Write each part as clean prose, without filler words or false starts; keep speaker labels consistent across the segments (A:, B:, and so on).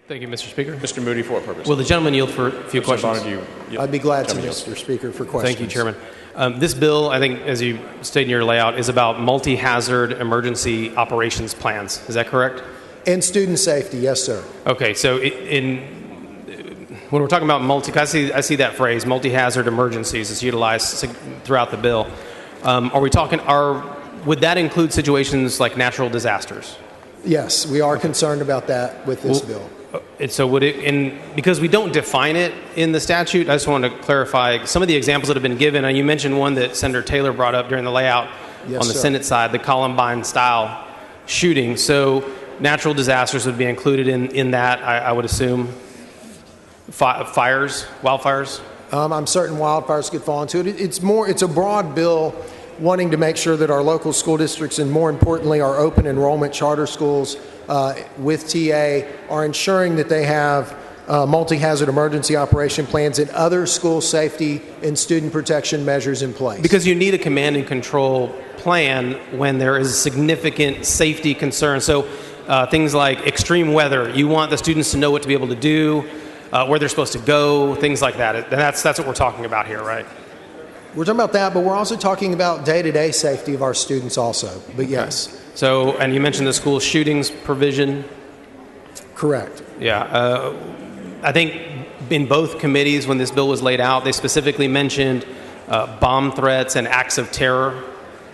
A: Thank you, Mr. Speaker.
B: Mr. Moody, for what purpose?
A: Will the gentleman yield for a few questions?
B: Bonnon,
C: I'd be glad to, Mr. Speaker, for questions.
A: Thank you, Chairman. This bill, I think, as you stated in your layout, is about multi-hazard emergency operations plans. Is that correct?
C: And student safety, yes, sir.
A: Okay, so when we're talking about I see that phrase, multi-hazard emergencies, is utilized throughout the bill. Would that include situations like natural disasters?
C: Yes, we are concerned about that with this bill.
A: And so because we don't define it in the statute, I just wanted to clarify some of the examples that have been given. And you mentioned one that Senator Taylor brought up during the layout on the Senate side, the Columbine-style shooting. So natural disasters would be included in that, I would assume. Wildfires?
C: I'm certain wildfires could fall into it. It's a broad bill wanting to make sure that our local school districts and, more importantly, our open enrollment charter schools with TA are ensuring that they have multi-hazard emergency operation plans and other school safety and student protection measures in place.
A: Because you need a command and control plan when there is significant safety concern. So things like extreme weather, you want the students to know what to be able to do, where they're supposed to go, things like that. And that's what we're talking about here, right?
C: We're talking about that, but we're also talking about day-to-day safety of our students also, but yes.
A: Okay. So, and you mentioned the school shootings provision.
C: Correct.
A: Yeah. I think in both committees when this bill was laid out, they specifically mentioned bomb threats and acts of terror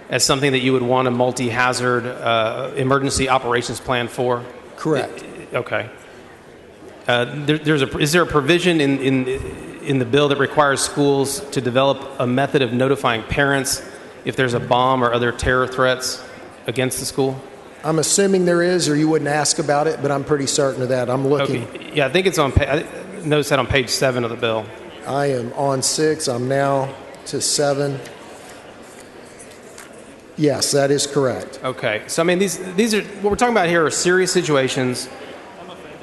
A: as something that you would want a multi-hazard emergency operations plan for.
C: Correct.
A: Okay. Is there a provision in the bill that requires schools to develop a method of notifying parents if there's a bomb or other terror threats against the school?
C: I'm assuming there is, or you wouldn't ask about it, but I'm pretty certain of that. I'm looking.
A: Okay. Yeah, I think it's I noticed that on page 7 of the bill.
C: I am on 6. I'm now to 7. Yes, that is correct.
A: Okay. So, I mean, these are what we're talking about here are serious situations,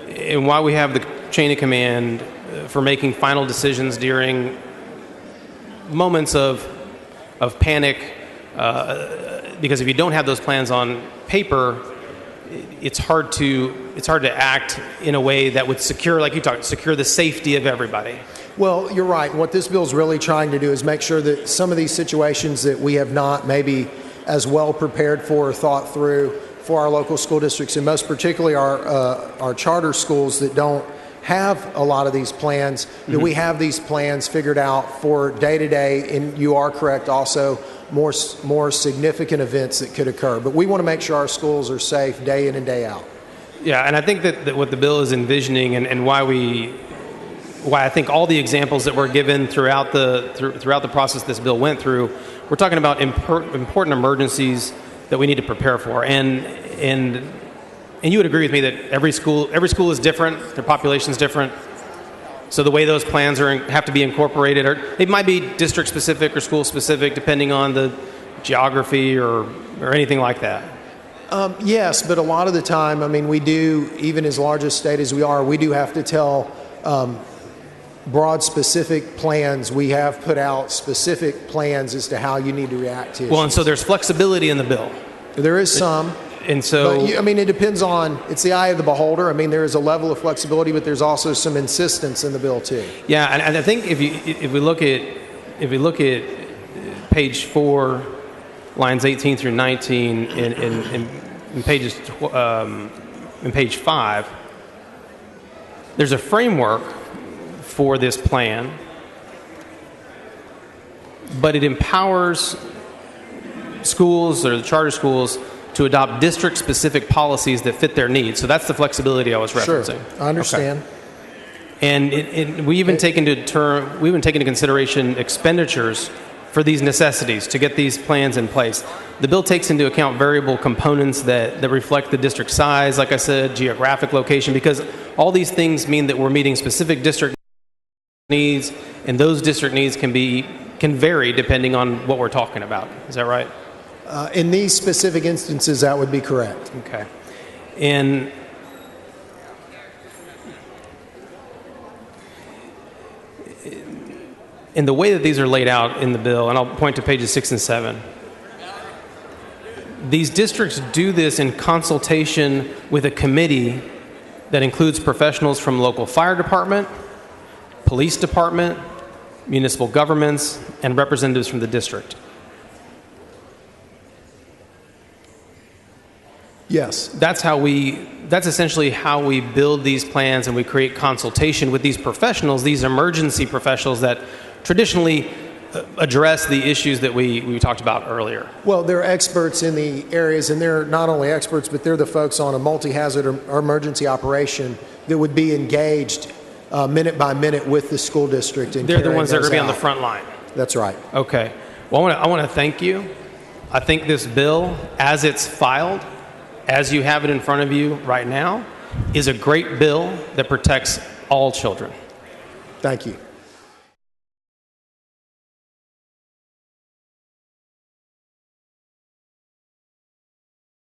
A: and why we have the chain of command for making final decisions during moments of panic, because if you don't have those plans on paper, it's hard to act in a way that would secure, like you talked, secure the safety of everybody.
C: Well, you're right. What this bill is really trying to do is make sure that some of these situations that we have not maybe as well prepared for or thought through for our local school districts, and most particularly our charter schools that don't have a lot of these plans, that we have these plans figured out for day-to-day, and you are correct also, more significant events that could occur. But we want to make sure our schools are safe day in and day out.
A: Yeah, and I think that what the bill is envisioning and why I think all the examples that were given throughout the process this bill went through, we're talking about important emergencies that we need to prepare for. And you would agree with me that every school is different, their population is different. So the way those plans have to be incorporated, or it might be district specific or school specific, depending on the geography or anything like that.
C: Yes, but a lot of the time, I mean, we do, even as large a state as we are, we do have to tell broad specific plans. We have put out specific plans as to how you need to react to issues.
A: Well, and so there's flexibility in the bill.
C: There is some.
A: And so,
C: but it depends on, it's the eye of the beholder. I mean, there is a level of flexibility, but there's also some insistence in the bill too.
A: Yeah, and I think if we look at page 4, lines 18 through 19, in page 5, there's a framework for this plan, but it empowers schools or the charter schools to adopt district-specific policies that fit their needs. So that's the flexibility I was referencing.
C: Sure, I understand.
A: Okay. And we even take into consideration expenditures for these necessities to get these plans in place. The bill takes into account variable components that reflect the district size, like I said, geographic location, because all these things mean that we're meeting specific district needs, and those district needs can vary depending on what we're talking about. Is that right?
C: In these specific instances, that would be correct.
A: Okay. And in the way that these are laid out in the bill, and I'll point to pages 6 and 7, these districts do this in consultation with a committee that includes professionals from local fire department, police department, municipal governments, and representatives from the district.
C: Yes.
A: That's essentially how we build these plans, and we create consultation with these professionals, these emergency professionals that traditionally address the issues that we talked about earlier.
C: Well, they're experts in the areas, and they're not only experts, but they're the folks on a multi-hazard or emergency operation that would be engaged minute by minute with the school district.
A: They're the ones that are going to be on the front line.
C: That's right.
A: Okay. Well, I want to thank you. I think this bill, as it's filed, as you have it in front of you right now, is a great bill that protects all children.
C: Thank you.